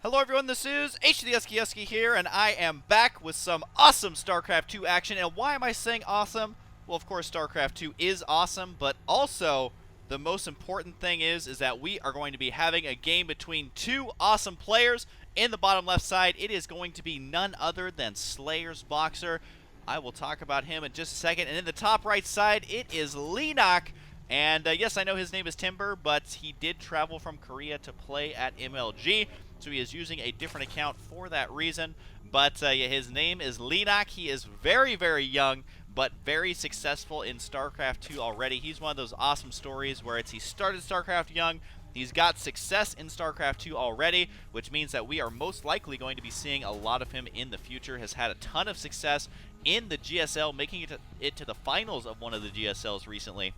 Hello everyone, this is HuskyStarcraft here, and I am back with some awesome StarCraft 2 action. And why am I saying awesome? Well, of course, StarCraft 2 is awesome, but also the most important thing is that we are going to be having a game between two awesome players. In the bottom left side, it is going to be none other than Slayer's Boxer. I will talk about him in just a second. And in the top right side, it is Leenock. And yes, I know his name is Timber, but he did travel from Korea to play at MLG, so he is using a different account for that reason. But yeah, his name is Leenock. He is very, very young, but very successful in StarCraft 2 already. He's one of those awesome stories where he started StarCraft young, he's got success in StarCraft 2 already, which means that we are most likely going to be seeing a lot of him in the future. Has had a ton of success in the GSL, making it to the finals of one of the GSLs recently.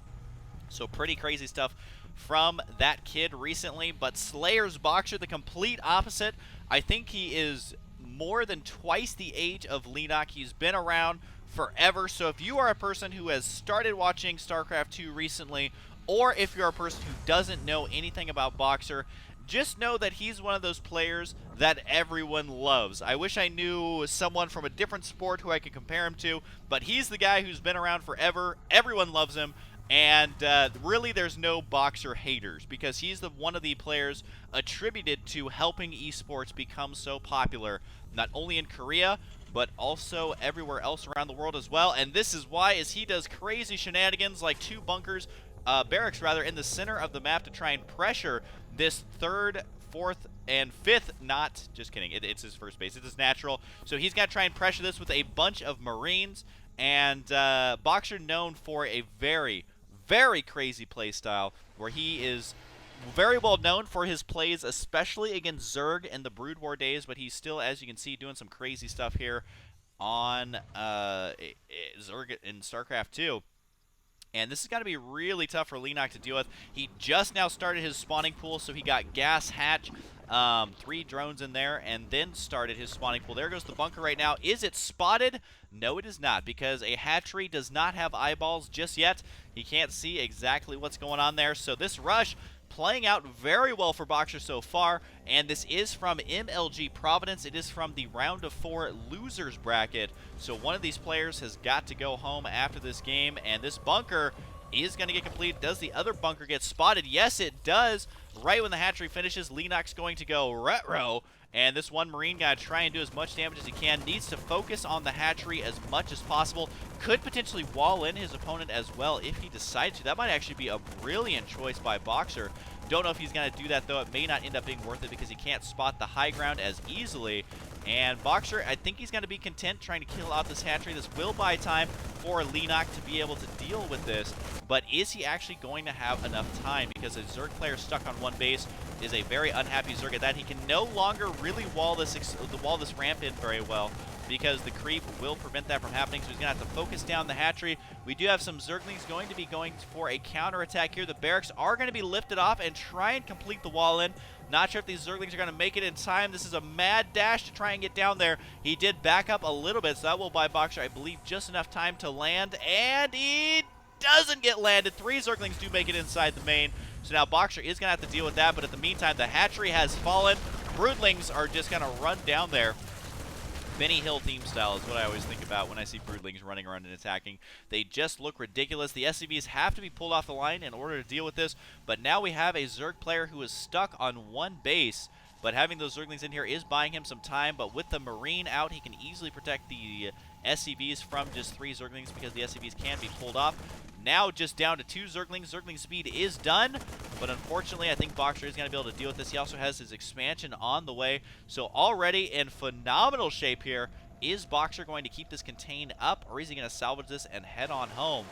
So pretty crazy stuff from that kid recently. But Slayer's Boxer, the complete opposite. I think he is more than twice the age of Leenock. He's been around forever. So if you are a person who has started watching StarCraft 2 recently, or if you're a person who doesn't know anything about Boxer, just know that he's one of those players that everyone loves. I wish I knew someone from a different sport who I could compare him to, but he's the guy who's been around forever. Everyone loves him. And really, there's no Boxer haters, because he's one of the players attributed to helping esports become so popular, not only in Korea, but also everywhere else around the world as well. And this is why, as he does crazy shenanigans like two barracks in the center of the map to try and pressure this third, fourth, and fifth, not, just kidding, it's his first base, it's his natural. So he's got to try and pressure this with a bunch of Marines, and Boxer known for a very crazy play style, where he is very well known for his plays, especially against Zerg in the Brood War days, but he's still, as you can see, doing some crazy stuff here on Zerg in StarCraft 2. And this is going to be really tough for Leenock to deal with. He just now started his spawning pool, so he got Gas Hatch, 3 drones in there, and then started his spawning pool. There goes the bunker right now. Is it spotted? No, it is not, because a hatchery does not have eyeballs just yet. He can't see exactly what's going on there. So this rush playing out very well for Boxer so far, and this is from MLG Providence. It is from the round of 4 losers bracket, so one of these players has got to go home after this game, and this bunker is going to get completed. Does the other bunker get spotted? Yes, it does. Right when the hatchery finishes, Leenock's going to go retro, and this one Marine guy try and do as much damage as he can. Needs to focus on the hatchery as much as possible. Could potentially wall in his opponent as well if he decides to. That might actually be a brilliant choice by Boxer. Don't know if he's going to do that, though. It may not end up being worth it because he can't spot the high ground as easily. And Boxer, I think he's going to be content trying to kill out this hatchery. This will buy time for Leenock to be able to deal with this. But is he actually going to have enough time? Because a Zerg player stuck on one base is a very unhappy Zerg at that. He can no longer really wall this ramp in very well, because the creep will prevent that from happening. So he's going to have to focus down the hatchery. We do have some Zerglings going to be going for a counterattack here. The barracks are going to be lifted off and try and complete the wall in. Not sure if these Zerglings are going to make it in time. This is a mad dash to try and get down there. He did back up a little bit, so that will buy Boxer, I believe, just enough time to land. And he doesn't get landed. 3 Zerglings do make it inside the main. So now Boxer is going to have to deal with that. But in the meantime, the hatchery has fallen. Broodlings are just going to run down there. Benny Hill theme style is what I always think about when I see Broodlings running around and attacking. They just look ridiculous. The SCVs have to be pulled off the line in order to deal with this, but now we have a Zerg player who is stuck on one base, but having those Zerglings in here is buying him some time. But with the Marine out, he can easily protect the SCVs from just 3 Zerglings, because the SCVs can be pulled off. Now just down to 2 Zerglings. Zergling speed is done, but unfortunately I think Boxer is going to be able to deal with this. He also has his expansion on the way, so already in phenomenal shape here. Is Boxer going to keep this contained up, or is he going to salvage this and head on home?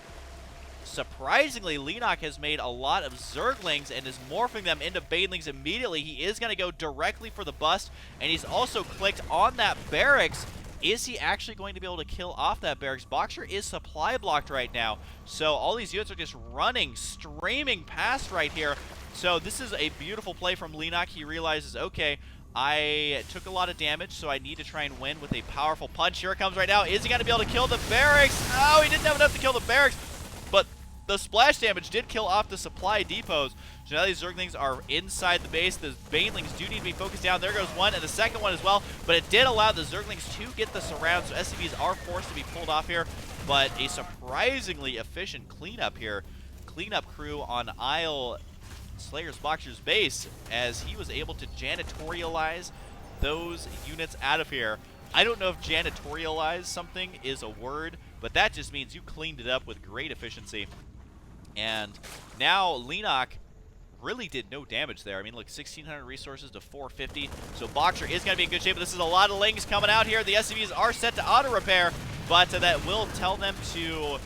Surprisingly, Leenock has made a lot of Zerglings and is morphing them into Banelings immediately. He is going to go directly for the bust, and he's also clicked on that barracks. Is he actually going to be able to kill off that barracks? Boxer is supply blocked right now, so all these units are just running, streaming past right here. So this is a beautiful play from Leenock. He realizes, okay, I took a lot of damage, so I need to try and win with a powerful punch. Here it comes right now. Is he going to be able to kill the barracks? Oh, he didn't have enough to kill the barracks, but the splash damage did kill off the supply depots. So now these Zerglings are inside the base. The Banelings do need to be focused down. There goes one, and the second one as well. But it did allow the Zerglings to get the surround, so SCVs are forced to be pulled off here. But a surprisingly efficient cleanup here. Cleanup crew on Isle Slayer's Boxer's base, as he was able to janitorialize those units out of here. I don't know if janitorialize something is a word, but that just means you cleaned it up with great efficiency. And now Leenock really did no damage there. I mean, look, 1,600 resources to 450. So Boxer is going to be in good shape, but this is a lot of lings coming out here. The SCVs are set to auto-repair, but that will tell them to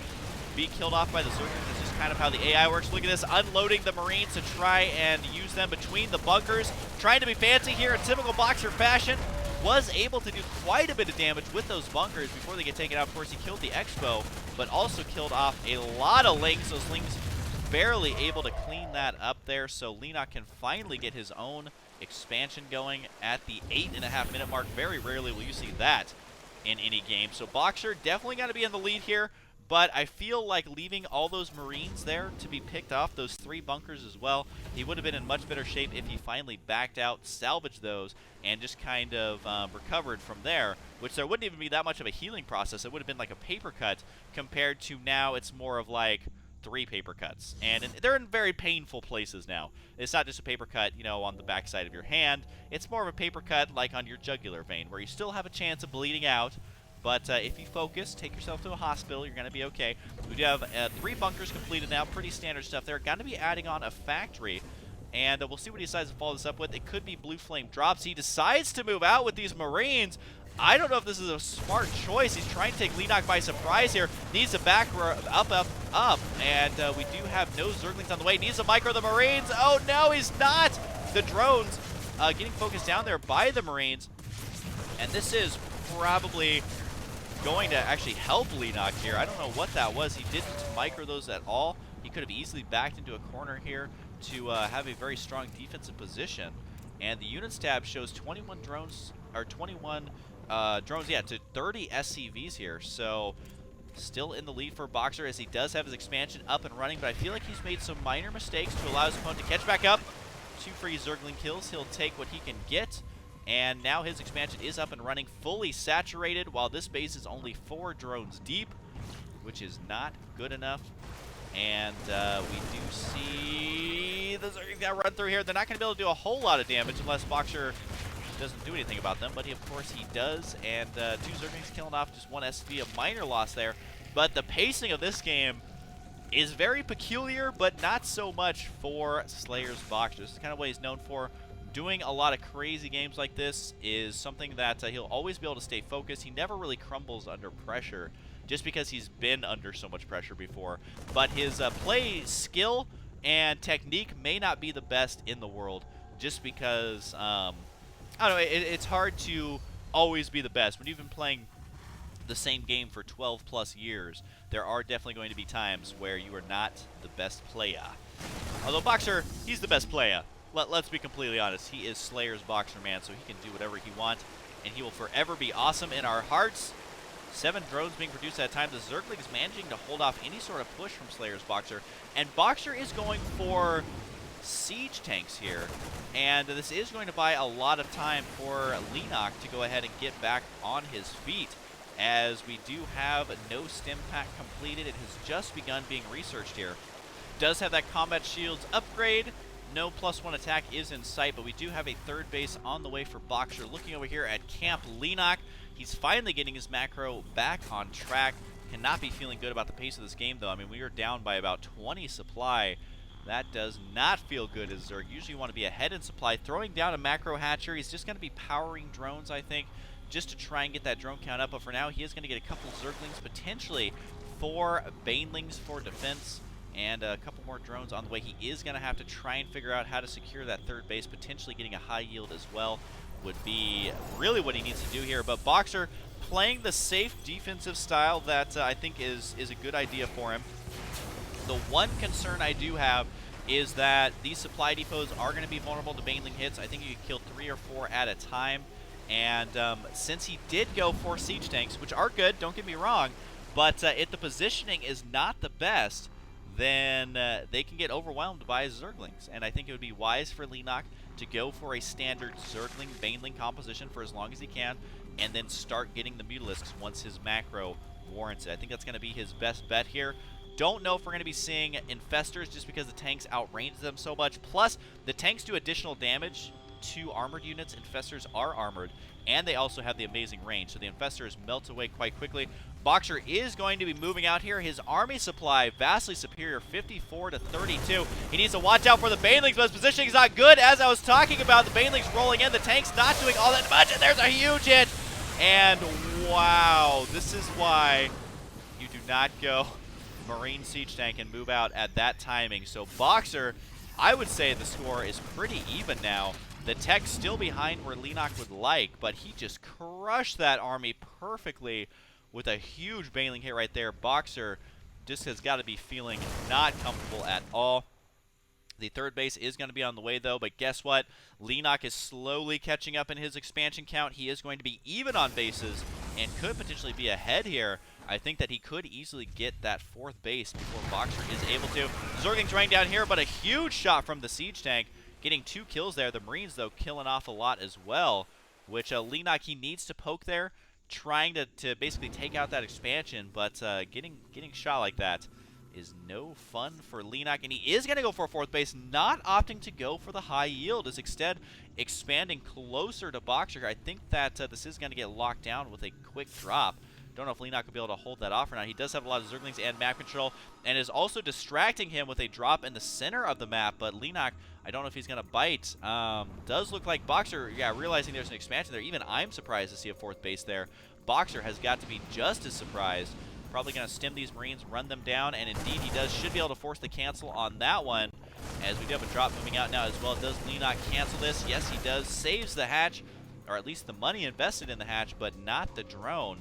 be killed off by the Zerglings. This is kind of how the AI works. Look at this, unloading the Marines to try and use them between the bunkers. Trying to be fancy here in typical Boxer fashion. Was able to do quite a bit of damage with those bunkers before they get taken out. Of course, he killed the Expo, but also killed off a lot of lings. Those lings barely able to clean that up there, so Leenock can finally get his own expansion going at the 8.5 minute mark. Very rarely will you see that in any game. So Boxer definitely got to be in the lead here, but I feel like leaving all those Marines there to be picked off, those 3 bunkers as well, he would have been in much better shape if he finally backed out, salvaged those, and just kind of recovered from there, which there wouldn't even be that much of a healing process. It would have been like a paper cut compared to now it's more of like 3 paper cuts. And they're in very painful places now. It's not just a paper cut, you know, on the backside of your hand. It's more of a paper cut like on your jugular vein, where you still have a chance of bleeding out. But if you focus, take yourself to a hospital, you're going to be okay. We do have 3 bunkers completed now. Pretty standard stuff there. Got to be adding on a factory. And we'll see what he decides to follow this up with. It could be Blue Flame drops. He decides to move out with these Marines. I don't know if this is a smart choice. He's trying to take Leenock by surprise here. Needs to back up. And we do have no Zerglings on the way. Needs to micro the Marines. Oh, no, he's not. The drones getting focused down there by the Marines. And this is probably going to actually help Leenock here. I don't know what that was. He didn't micro those at all. He could have easily backed into a corner here to have a very strong defensive position. And the units tab shows 21 drones, or 21 drones, yeah, to 30 SCVs here. So still in the lead for Boxer, as he does have his expansion up and running, but I feel like he's made some minor mistakes to allow his opponent to catch back up. 2 free Zergling kills. He'll take what he can get. And now his expansion is up and running, fully saturated, while this base is only 4 drones deep, which is not good enough. And we do see the Zerglings got to run through here. They're not going to be able to do a whole lot of damage unless Boxer doesn't do anything about them, but of course he does. And 2 Zerglings killing off just 1 SV, a minor loss there. But the pacing of this game is very peculiar, but not so much for Slayer's Boxer. This is kind of what he's known for. Doing a lot of crazy games like this is something that he'll always be able to stay focused. He never really crumbles under pressure, just because he's been under so much pressure before. But his play skill and technique may not be the best in the world, just because, I don't know, it's hard to always be the best. When you've been playing the same game for 12 plus years, there are definitely going to be times where you are not the best player. Although Boxer, he's the best player. Let's be completely honest. He is Slayer's Boxer, man, so he can do whatever he wants, and he will forever be awesome in our hearts. 7 drones being produced at a time. The Zerglings managing to hold off any sort of push from Slayer's Boxer. And Boxer is going for siege tanks here. And this is going to buy a lot of time for Leenock to go ahead and get back on his feet, as we do have no stim pack completed. It has just begun being researched here. Does have that combat shields upgrade. No +1 attack is in sight, but we do have a 3rd base on the way for Boxer. Looking over here at Camp Leenock, he's finally getting his macro back on track. Cannot be feeling good about the pace of this game, though. I mean, we are down by about 20 supply. That does not feel good as Zerg. Usually you want to be ahead in supply. Throwing down a macro hatcher, he's just going to be powering drones, I think, just to try and get that drone count up. But for now, he is going to get a couple Zerglings, potentially 4 Banelings for defense, and a couple more drones on the way. He is going to have to try and figure out how to secure that 3rd base. Potentially getting a high yield as well would be really what he needs to do here. But Boxer playing the safe defensive style that I think is a good idea for him. The one concern I do have is that these supply depots are going to be vulnerable to Baneling hits. I think you can kill 3 or 4 at a time. And since he did go for siege tanks, which are good, don't get me wrong, but if the positioning is not the best, then they can get overwhelmed by Zerglings. And I think it would be wise for Leenock to go for a standard Zergling Baneling composition for as long as he can, and then start getting the Mutalisks once his macro warrants it. I think that's going to be his best bet here. Don't know if we're going to be seeing Infestors just because the tanks outrange them so much. Plus, the tanks do additional damage to armored units. Infestors are armored, and they also have the amazing range, so the Infestors melt away quite quickly. Boxer is going to be moving out here. His army supply vastly superior, 54 to 32. He needs to watch out for the Banelings, but his positioning is not good. As I was talking about, the Banelings rolling in, the tank's not doing all that much, and there's a huge hit. And wow, this is why you do not go Marine Siege Tank and move out at that timing. So Boxer, I would say the score is pretty even now. The tech's still behind where Leenock would like, but he just crushed that army perfectly with a huge Baneling hit right there. Boxer just has got to be feeling not comfortable at all. The third base is going to be on the way, though, but guess what? Leenock is slowly catching up in his expansion count. He is going to be even on bases and could potentially be ahead here. I think that he could easily get that fourth base before Boxer is able to. Zergling's running down here, but a huge shot from the Siege Tank, getting 2 kills there. The Marines, though, killing off a lot as well, which Leenock, he needs to poke there, trying to basically take out that expansion, but getting shot like that is no fun for Leenock, and he is going to go for a fourth base, not opting to go for the high yield, is instead expanding closer to Boxer. I think that this is going to get locked down with a quick drop. Don't know if Leenock will be able to hold that off or not. He does have a lot of Zerglings and map control, and is also distracting him with a drop in the center of the map, but Leenock, I don't know if he's going to bite. Does look like Boxer, yeah, realizing there's an expansion there. Even I'm surprised to see a fourth base there. Boxer has got to be just as surprised. Probably going to stem these Marines, run them down, and indeed he does. Should be able to force the cancel on that one, as we do have a drop moving out now as well. Does Leenock cancel this? Yes, he does. Saves the hatch, or at least the money invested in the hatch, but not the drone.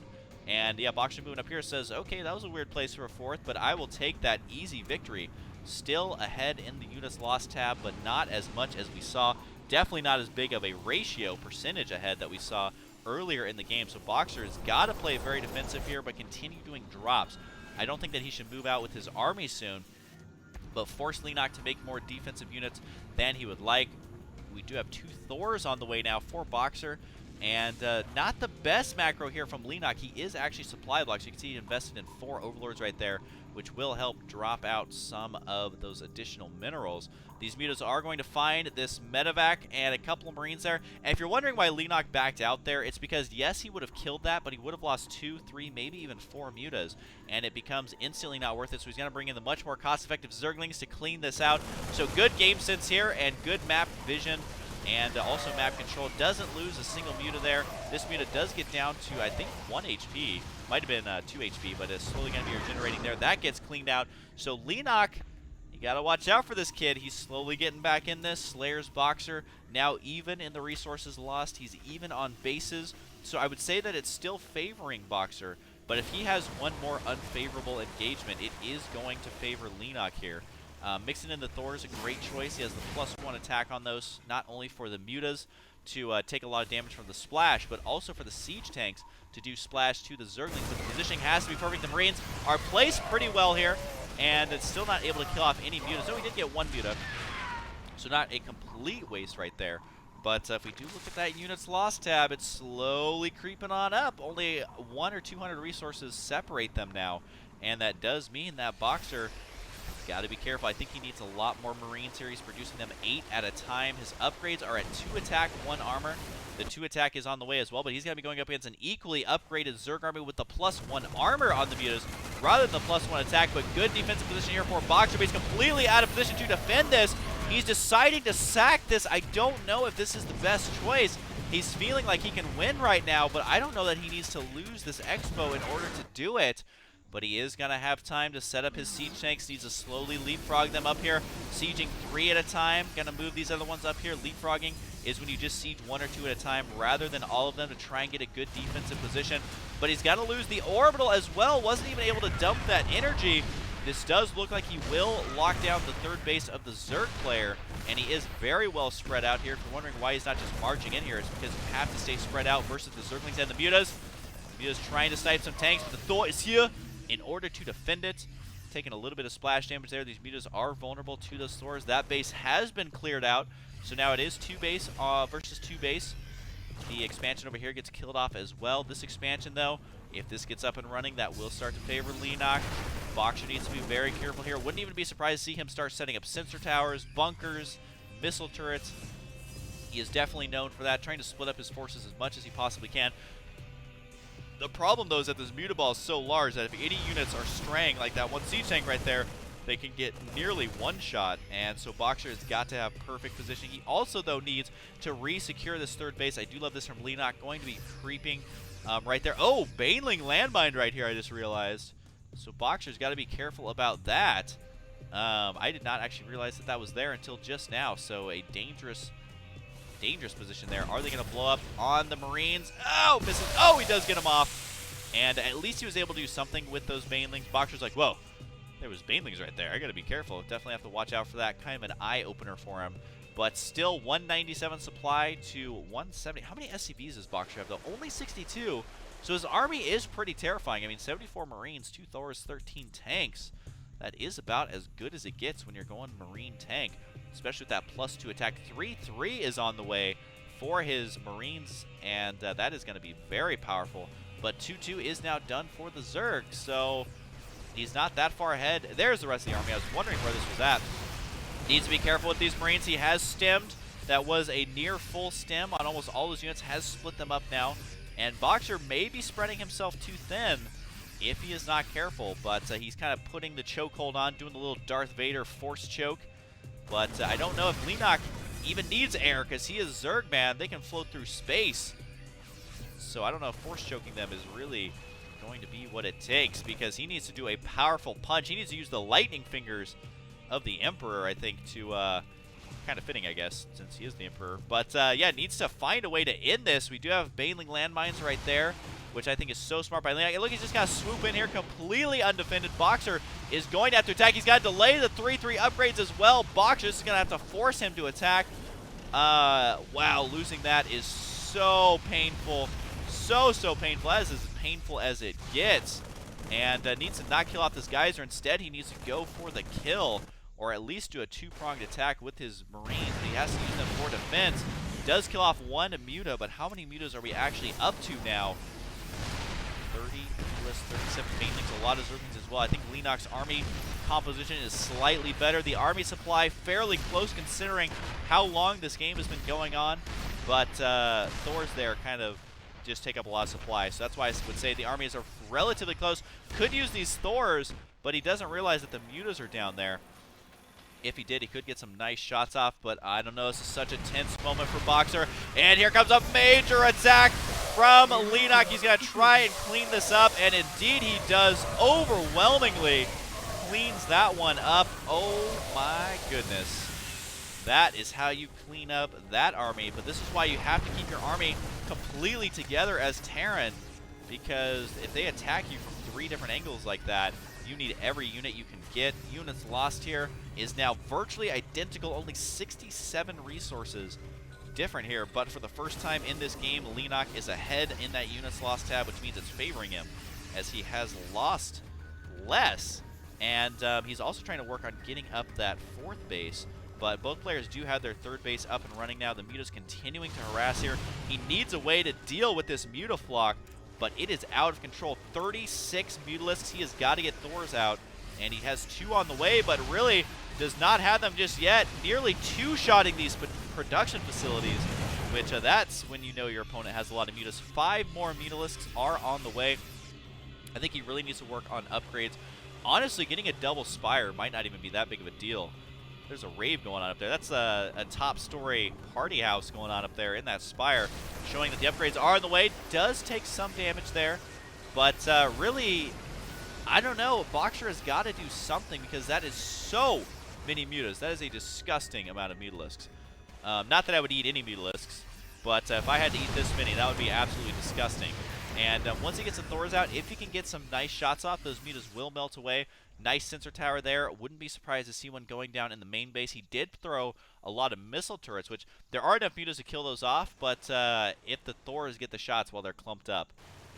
And yeah, Boxer moving up here says, okay, that was a weird place for a fourth, but I will take that easy victory. Still ahead in the units lost tab, but not as much as we saw. Definitely not as big of a ratio percentage ahead that we saw earlier in the game. So Boxer has got to play very defensive here, but continue doing drops. I don't think that he should move out with his army soon, but force Leenock to make more defensive units than he would like. We do have 2 Thors on the way now for Boxer, and not the best macro here from Leenock. He is actually supply blocks. You can see he invested in 4 Overlords right there, which will help drop out some of those additional minerals. These mutas are going to find this medevac and a couple of Marines there. And if you're wondering why Leenock backed out there, it's because, yes, he would have killed that, but he would have lost 2, 3, maybe even 4 mutas, and it becomes instantly not worth it. So he's going to bring in the much more cost-effective Zerglings to clean this out. So good game sense here and good map vision. And also map control. Doesn't lose a single muta there. This muta does get down to, I think, 1 HP. Might have been 2 HP, but it's slowly going to be regenerating there. That gets cleaned out. So Leenock, you got to watch out for this kid. He's slowly getting back in this. Slayer's Boxer now even in the resources lost. He's even on bases. So I would say that it's still favoring Boxer. But if he has one more unfavorable engagement, it is going to favor Leenock here. Mixing in the Thor is a great choice. He has the +1 attack on those, not only for the mutas to take a lot of damage from the splash, but also for the siege tanks to do splash to the Zerglings. But the positioning has to be perfect. The Marines are placed pretty well here, and it's still not able to kill off any mutas. So we did get 1 muta, so not a complete waste right there. But if we do look at that units lost tab, it's slowly creeping on up. Only 100 or 200 resources separate them now, and that does mean that Boxer got to be careful. I think he needs a lot more Marines here. He's producing them 8 at a time. His upgrades are at 2 attack, 1 armor. The 2 attack is on the way as well, but he's going to be going up against an equally upgraded Zerg army with the +1 armor on the mutas rather than the +1 attack. But good defensive position here for Boxer, but he's completely out of position to defend this. He's deciding to sack this. I don't know if this is the best choice. He's feeling like he can win right now, but I don't know that he needs to lose this expo in order to do it. But he is going to have time to set up his siege tanks. Needs to slowly leapfrog them up here. Sieging 3 at a time. Going to move these other ones up here. Leapfrogging is when you just siege 1 or 2 at a time rather than all of them to try and get a good defensive position. But he's got to lose the orbital as well. Wasn't even able to dump that energy. This does look like he will lock down the 3rd base of the Zerg player. And he is very well spread out here. If you're wondering why he's not just marching in here, it's because you have to stay spread out versus the Zerglings and the mutas. The mutas trying to snipe some tanks, but the Thor is here in order to defend it. taking a little bit of splash damage there. These mutas are vulnerable to those Thors. That base has been cleared out, so now it is 2 base versus 2 base. The expansion over here gets killed off as well. This expansion, though, if this gets up and running, that will start to favor Leenock. Boxer needs to be very careful here. Wouldn't even be surprised to see him start setting up sensor towers, bunkers, missile turrets. He is definitely known for that, trying to split up his forces as much as he possibly can. The problem, though, is that this Mutaball is so large that if any units are straying, like that one siege tank right there, they can get nearly one-shot, and so Boxer has got to have perfect position. He also, though, needs to re-secure this 3rd base. I do love this from Leenock, going to be creeping right there. Oh, Baneling landmine right here, I just realized. So Boxer's got to be careful about that. I did not actually realize that that was there until just now, so a dangerous position there. Are they going to blow up on the Marines? Oh, misses. Oh, he does get him off. And at least he was able to do something with those Banelings. Boxer's like, whoa, there was Banelings right there. I got to be careful. Definitely have to watch out for that. Kind of an eye-opener for him. But still, 197 supply to 170. How many SCVs does Boxer have, though? Only 62. So his army is pretty terrifying. I mean, 74 Marines, 2 Thors, 13 tanks. That is about as good as it gets when you're going Marine tank, especially with that +2 attack. 3-3 is on the way for his Marines, and that is going to be very powerful. But 2-2 is now done for the Zerg, so he's not that far ahead. There's the rest of the army. I was wondering where this was at. Needs to be careful with these Marines. He has stemmed. That was a near full stem on almost all his units. Has split them up now. And Boxer may be spreading himself too thin if he is not careful. But he's kind of putting the chokehold on, doing the little Darth Vader force choke. But I don't know if Leenock even needs air, because he is Zerg, man. They can float through space. So I don't know if force choking them is really going to be what it takes, because he needs to do a powerful punch. He needs to use the lightning fingers of the Emperor, I think, to kind of fitting, I guess, since he is the Emperor. But yeah, needs to find a way to end this. We do have Baneling landmines right there, which I think is so smart by Leenock. Look, he's just got to swoop in here completely undefended. Boxer is going to have to attack. He's got to delay the 3-3 upgrades as well. Boxer is going to have to force him to attack. Wow, losing that is so painful. So painful. That is as painful as it gets. And needs to not kill off this geyser. Instead, he needs to go for the kill, or at least do a 2-pronged attack with his Marines. But he has to use them for defense. He does kill off 1 Muta, but how many Mutas are we actually up to now? 30, 37 Banelings, a lot of Zerglings as well. I think Leenock's army composition is slightly better. The army supply fairly close considering how long this game has been going on. But Thors there kind of just take up a lot of supply. So that's why I would say the armies are relatively close. Could use these Thors, but he doesn't realize that the Mutas are down there. If he did, he could get some nice shots off, but I don't know. This is such a tense moment for Boxer. And here comes a major attack from Leenock. He's going to try and clean this up, and indeed he does overwhelmingly. Cleans that one up. Oh my goodness. That is how you clean up that army, but this is why you have to keep your army completely together as Terran, because if they attack you from 3 different angles like that, you need every unit you can get. Units lost here is now virtually identical, only 67 resources different here, but for the first time in this game, Leenock is ahead in that units lost tab, which means it's favoring him, as he has lost less, and he's also trying to work on getting up that 4th base, but both players do have their 3rd base up and running now. The Muta's continuing to harass here. He needs a way to deal with this Mutaflock, but it is out of control. 36 Mutalisks. He has got to get Thors out, and he has 2 on the way, but really does not have them just yet. Nearly 2-shotting these production facilities, which that's when you know your opponent has a lot of Mutas. 5 more Mutalisks are on the way. I think he really needs to work on upgrades. Honestly, getting a double Spire might not even be that big of a deal. There's a rave going on up there. That's a top-story party house going on up there in that Spire, showing that the upgrades are on the way. Does take some damage there, but really, I don't know. Boxer has got to do something, because that is so many Mutas. That is a disgusting amount of Mutalisks. Not that I would eat any Mutalisks, but if I had to eat this many, that would be absolutely disgusting. And once he gets the Thors out, if he can get some nice shots off, those Mutas will melt away. Nice sensor tower there. Wouldn't be surprised to see one going down in the main base. He did throw a lot of missile turrets, which there are enough Mutas to kill those off, but if the Thors get the shots while they're clumped up,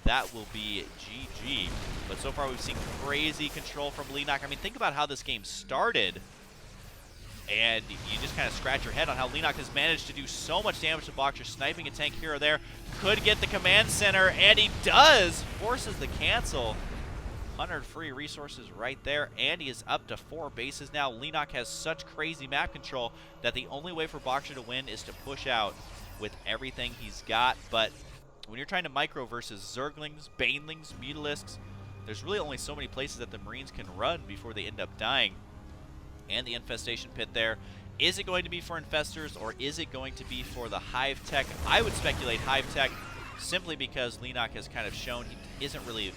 that will be GG. But so far we've seen crazy control from Leenock. I mean, think about how this game started. And you just kind of scratch your head on how Leenock has managed to do so much damage to Boxer, sniping a tank here or there. Could get the command center, and he does! Forces the cancel. 100 free resources right there, and he is up to 4 bases now. Leenock has such crazy map control that the only way for Boxer to win is to push out with everything he's got. But when you're trying to micro versus Zerglings, Banelings, Mutalisks, there's really only so many places that the Marines can run before they end up dying. And the infestation pit there. Is it going to be for infestors, or is it going to be for the hive tech? I would speculate hive tech, simply because Leenock has kind of shown he isn't really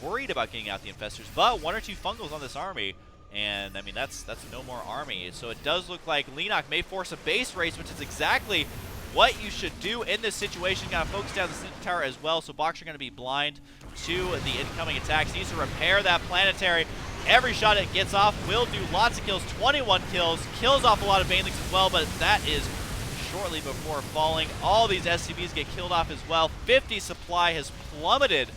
worried about getting out the infestors. But 1 or 2 fungals on this army, and I mean that's no more army. So it does look like Leenock may force a base race, which is exactly what you should do in this situation. Got to focus down the sleeping tower as well, so Boxer going to be blind to the incoming attacks. Needs to repair that planetary. Every shot it gets off will do lots of kills. 21 kills. Kills off a lot of Banelings as well, but that is shortly before falling. All these SCVs get killed off as well. 50 supply has plummeted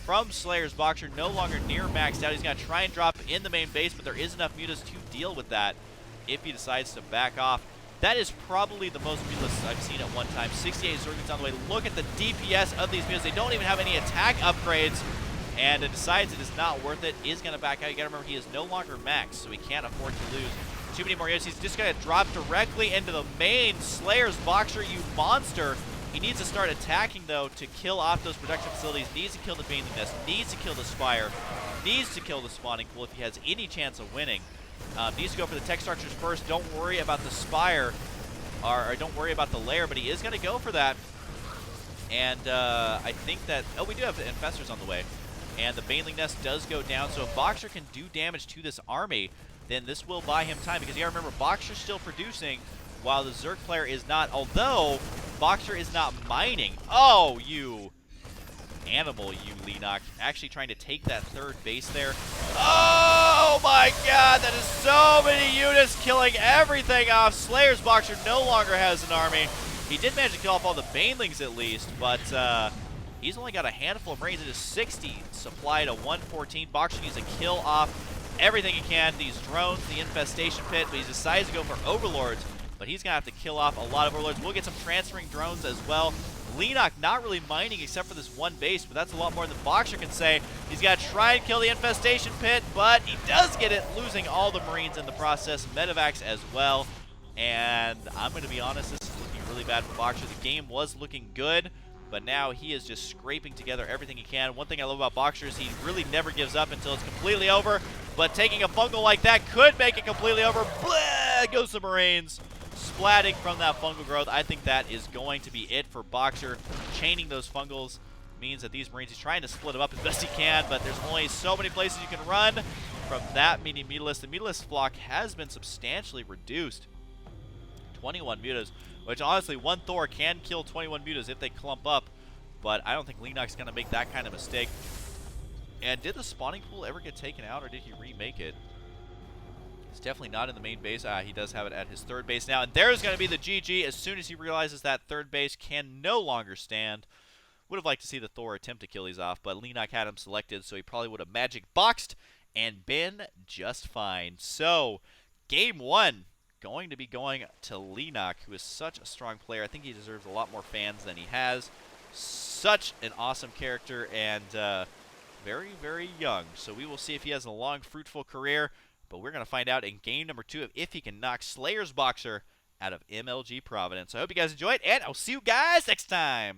from Slayer's. Boxer no longer near maxed out. He's going to try and drop in the main base, but there is enough mutas to deal with that if he decides to back off. That is probably the most mutas I've seen at one time. 68 Zerglings on the way. Look at the DPS of these mutas. They don't even have any attack upgrades. And it decides it is not worth it, is going to back out. You got to remember, he is no longer maxed, so he can't afford to lose too many more units. He's just going to drop directly into the main. Slayer's Boxer, you monster. He needs to start attacking, though, to kill off those production facilities. Needs to kill the Baneling Nest. Needs to kill the Spire. Needs to kill the Spawning Pool if he has any chance of winning. Needs to go for the tech structures first. Don't worry about the Spire, or don't worry about the lair, but he is going to go for that. And I think that... Oh, we do have infestors on the way. And the Baneling Nest does go down, so if Boxer can do damage to this army, then this will buy him time, because you gotta remember, Boxer's still producing while the Zerg player is not, although Boxer is not mining. Oh, you animal, you Leenock. Actually trying to take that 3rd base there. Oh my god, that is so many units killing everything off. Slayer's Boxer no longer has an army. He did manage to kill off all the Banelings at least, but he's only got a handful of Marines. It is 60 supply to 114. Boxer needs to kill off everything he can. These drones, the infestation pit, but he decides to go for Overlords. But he's going to have to kill off a lot of Overlords. We'll get some transferring drones as well. Leenock not really mining except for this 1 base, but that's a lot more than Boxer can say. He's got to try and kill the infestation pit, but he does get it, losing all the Marines in the process. Medivacs as well. And I'm going to be honest, this is looking really bad for Boxer. The game was looking good, but now he is just scraping together everything he can. One thing I love about Boxer is he really never gives up until it's completely over. But taking a fungal like that could make it completely over. Blah! Goes the Marines. Splatting from that fungal growth. I think that is going to be it for Boxer. Chaining those fungals means that these Marines, he's trying to split them up as best he can, but there's only so many places you can run from that many Mutalist. The Mutalist flock has been substantially reduced. 21 mutas, which honestly, 1 Thor can kill 21 mutas if they clump up, but I don't think Leenock's going to make that kind of mistake. And did the spawning pool ever get taken out, or did he remake it? It's definitely not in the main base. He does have it at his 3rd base now, and there's going to be the GG as soon as he realizes that 3rd base can no longer stand. Would have liked to see the Thor attempt to kill these off, but Leenock had him selected, so he probably would have magic boxed and been just fine. So, game 1 going to be going to Leenock, who is such a strong player. I think he deserves a lot more fans than he has. Such an awesome character, and very, very young. So we will see if he has a long, fruitful career, but we're going to find out in game number 2 if he can knock Slayer's Boxer out of MLG Providence. I hope you guys enjoyed, and I'll see you guys next time.